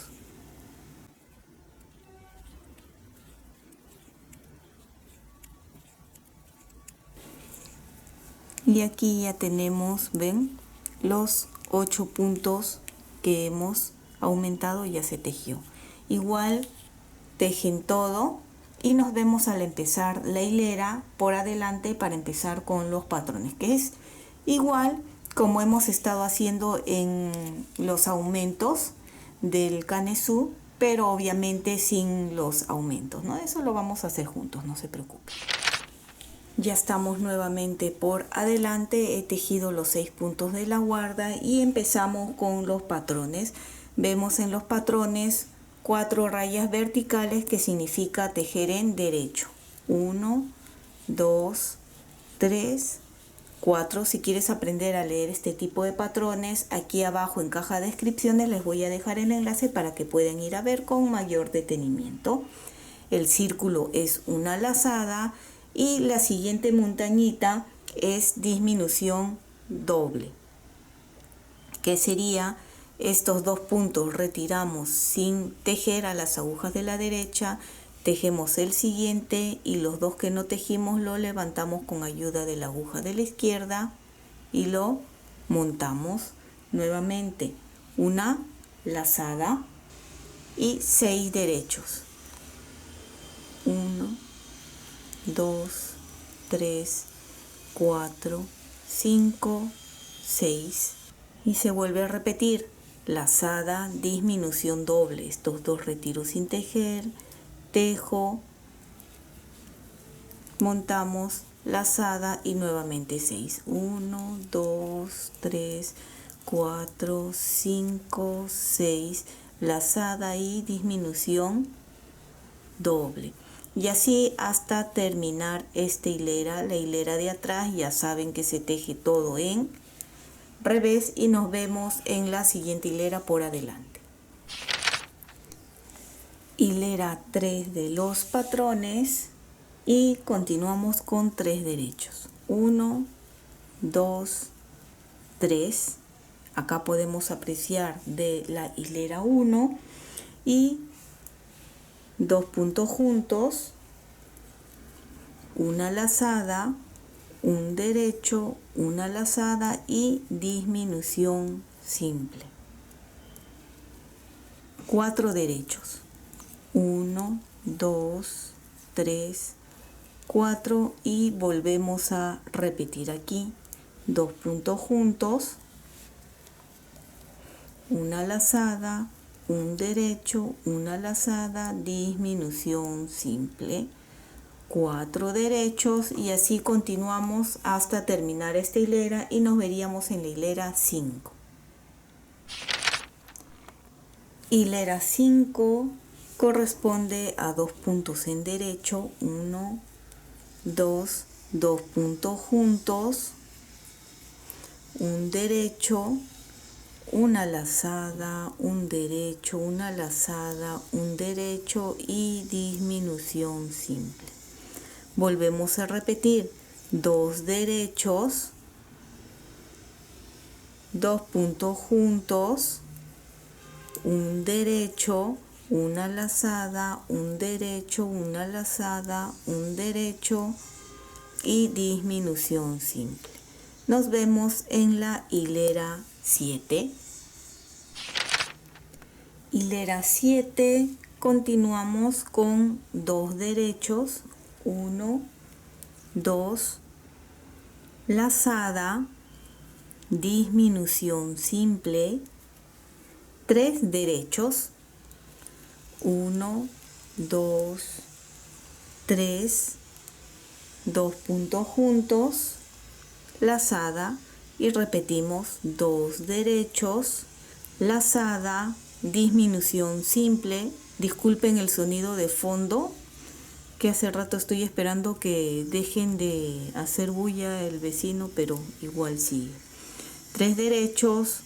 Y aquí ya tenemos, ven, los 8 puntos que hemos aumentado, ya se tejió. Igual tejen todo y nos vemos al empezar la hilera por adelante para empezar con los patrones, que es igual como hemos estado haciendo en los aumentos del canesú, pero obviamente sin los aumentos, ¿no? Eso lo vamos a hacer juntos, no se preocupen. Ya estamos nuevamente por adelante, he tejido los 6 puntos de la guarda y empezamos con los patrones. Vemos en los patrones 4 rayas verticales, que significa tejer en derecho. 1, 2, 3, 4. Si quieres aprender a leer este tipo de patrones, aquí abajo en caja de descripciones les voy a dejar el enlace para que puedan ir a ver con mayor detenimiento. El círculo es una lazada y la siguiente montañita es disminución doble, que sería estos 2 puntos retiramos sin tejer a las agujas de la derecha, tejemos el siguiente y los 2 que no tejimos lo levantamos con ayuda de la aguja de la izquierda y lo montamos nuevamente, una lazada y 6 derechos. 1, 2, 3, 4, 5, 6 y se vuelve a repetir lazada, disminución doble, estos 2 retiros sin tejer, tejo, montamos lazada y nuevamente 6. 1, 2, 3, 4, 5, 6, lazada y disminución doble. Y así hasta terminar esta hilera, la hilera de atrás. Ya saben que se teje todo en revés y nos vemos en la siguiente hilera por adelante. Hilera 3 de los patrones y continuamos con 3 derechos. 1, 2, 3. Acá podemos apreciar de la hilera 1 y 2 puntos juntos, una lazada, un derecho, una lazada y disminución simple. 4 derechos. 1, 2, 3, 4 y volvemos a repetir aquí. 2 puntos juntos, una lazada, un derecho, una lazada, disminución simple, 4 derechos y así continuamos hasta terminar esta hilera y nos veríamos en la hilera 5. Hilera 5 corresponde a 2 puntos en derecho, 1, 2, 2 puntos juntos, un derecho, una lazada, un derecho, una lazada, un derecho y disminución simple. Volvemos a repetir 2 derechos, 2 puntos juntos, un derecho, una lazada, un derecho, una lazada, un derecho y disminución simple. Nos vemos en la hilera 7. Hilera 7, continuamos con 2 derechos, 1, 2, lazada, disminución simple, 3 derechos, 1, 2, 3, 2 puntos juntos, lazada y repetimos 2 derechos, lazada, disminución simple. Disculpen el sonido de fondo, que hace rato estoy esperando que dejen de hacer bulla el vecino, pero igual sigue. 3 derechos,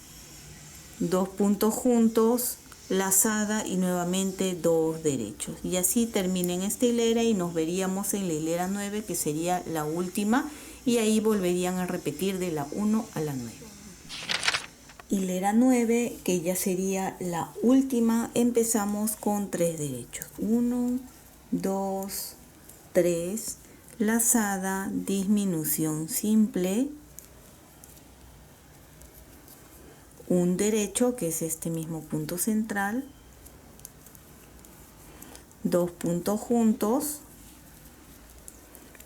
2 puntos juntos, lazada y nuevamente 2 derechos. Y así termina en esta hilera y nos veríamos en la hilera 9, que sería la última, y ahí volverían a repetir de la 1 a la 9. Hilera 9, que ya sería la última, empezamos con 3 derechos. 1, 2, 3, lazada, disminución simple, un derecho, que es este mismo punto central, 2 puntos juntos,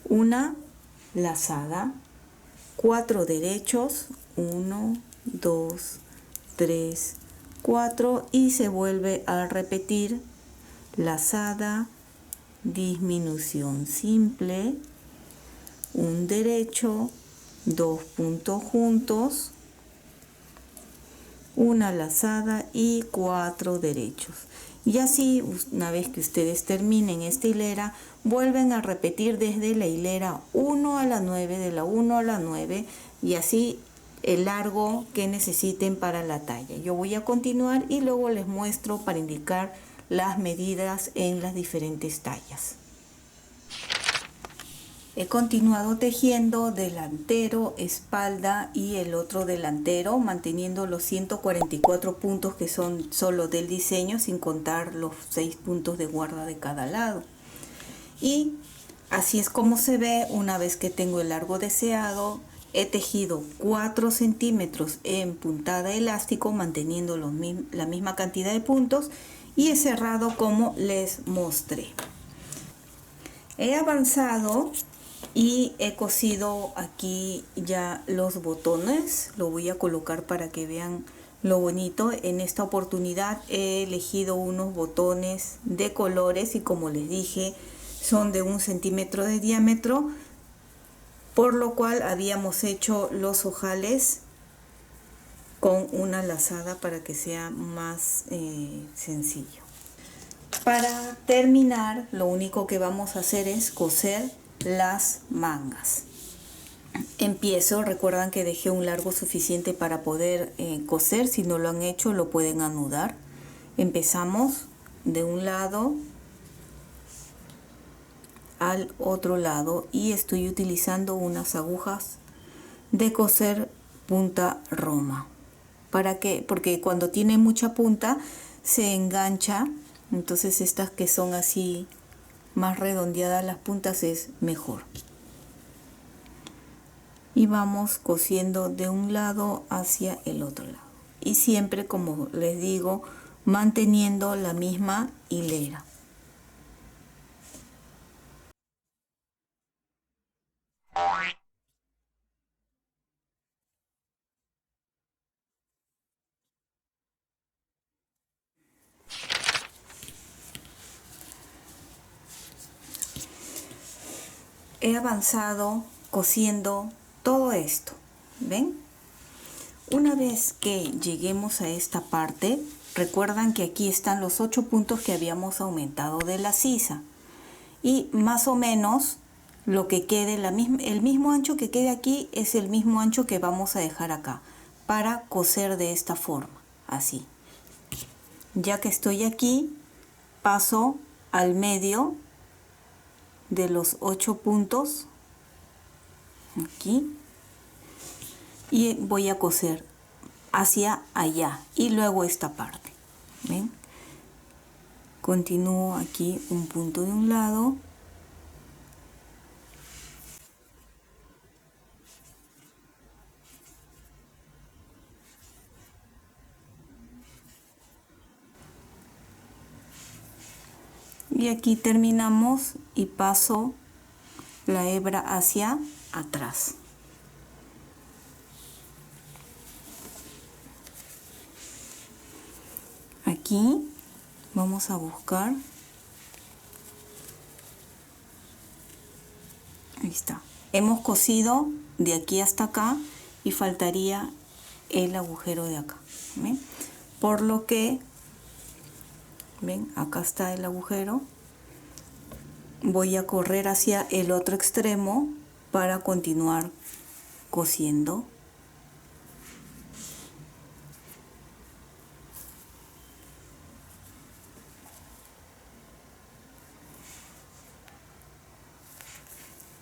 una lazada, 4 derechos, 1, 2, 3, 4 y se vuelve a repetir lazada, disminución simple, un derecho, 2 puntos juntos, una lazada y 4 derechos. Y así, una vez que ustedes terminen esta hilera, vuelven a repetir desde la hilera 1 a la 9, de la 1 a la 9, y así el largo que necesiten para la talla. Yo voy a continuar y luego les muestro para indicar las medidas en las diferentes tallas. He continuado tejiendo delantero, espalda y el otro delantero, manteniendo los 144 puntos que son solo del diseño, sin contar los 6 puntos de guarda de cada lado. Y así es como se ve una vez que tengo el largo deseado. He tejido 4 centímetros en puntada elástico, manteniendo la misma cantidad de puntos, y he cerrado como les mostré. He avanzado y he cosido aquí ya los botones. Lo voy a colocar para que vean lo bonito. En esta oportunidad he elegido unos botones de colores y, como les dije, son de 1 centímetro de diámetro, por lo cual habíamos hecho los ojales con una lazada para que sea más sencillo. Para terminar, lo único que vamos a hacer es coser las mangas. Empiezo, recuerdan que dejé un largo suficiente para poder coser. Si no lo han hecho, lo pueden anudar. Empezamos de un lado al otro lado y estoy utilizando unas agujas de coser punta roma. ¿Para qué? Porque cuando tiene mucha punta se engancha. Entonces estas que son así más redondeadas las puntas es mejor. Y vamos cosiendo de un lado hacia el otro lado. Y siempre, como les digo, manteniendo la misma hilera. He avanzado cosiendo todo esto, ¿ven? Una vez que lleguemos a esta parte, recuerdan que aquí están los 8 puntos que habíamos aumentado de la sisa, y más o menos lo que quede, el mismo ancho que quede aquí es el mismo ancho que vamos a dejar acá para coser de esta forma, así. Ya que estoy aquí, paso al medio de los 8 puntos aquí y voy a coser hacia allá y luego esta parte. ¿Ven? Continúo aquí un punto de un lado, Y aquí terminamos y paso la hebra hacia atrás. Aquí vamos a buscar, ahí está, hemos cosido de aquí hasta acá y faltaría el agujero de acá, ¿ven? Por lo que, ven, acá está el agujero, voy a correr hacia el otro extremo para continuar cosiendo.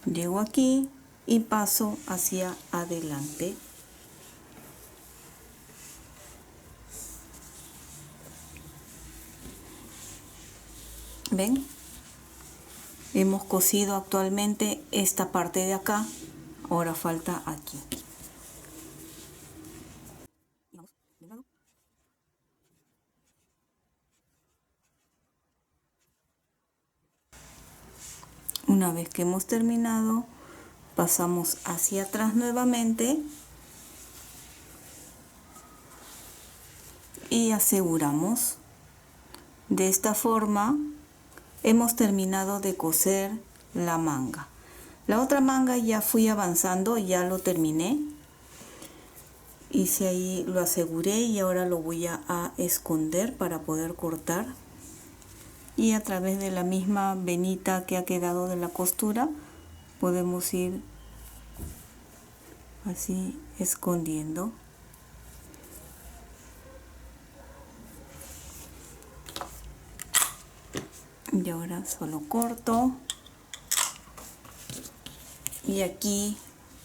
Llego aquí y paso hacia adelante. ¿Ven? Hemos cosido actualmente esta parte de acá, ahora falta aquí. Una vez que hemos terminado, pasamos hacia atrás nuevamente y aseguramos. De esta forma hemos terminado de coser la manga. La otra manga ya fui avanzando, ya lo terminé. Hice ahí, lo aseguré y ahora lo voy a esconder para poder cortar. Y a través de la misma venita que ha quedado de la costura podemos ir así escondiendo. Y ahora solo corto. Y aquí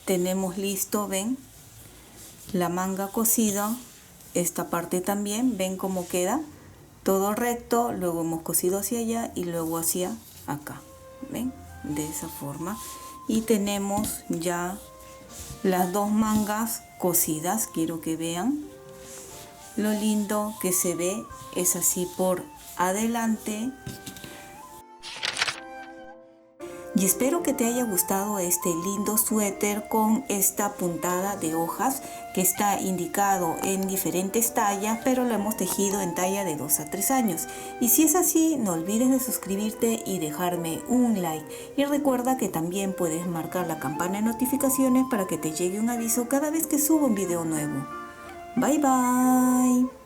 tenemos listo, ven, la manga cosida. Esta parte también, ven cómo queda. Todo recto, luego hemos cosido hacia allá y luego hacia acá, ven, de esa forma. Y tenemos ya las dos mangas cosidas. Quiero que vean lo lindo que se ve, es así por adelante. Y espero que te haya gustado este lindo suéter con esta puntada de hojas que está indicado en diferentes tallas, pero lo hemos tejido en talla de 2 a 3 años. Y si es así, no olvides de suscribirte y dejarme un like. Y recuerda que también puedes marcar la campana de notificaciones para que te llegue un aviso cada vez que subo un video nuevo. Bye bye.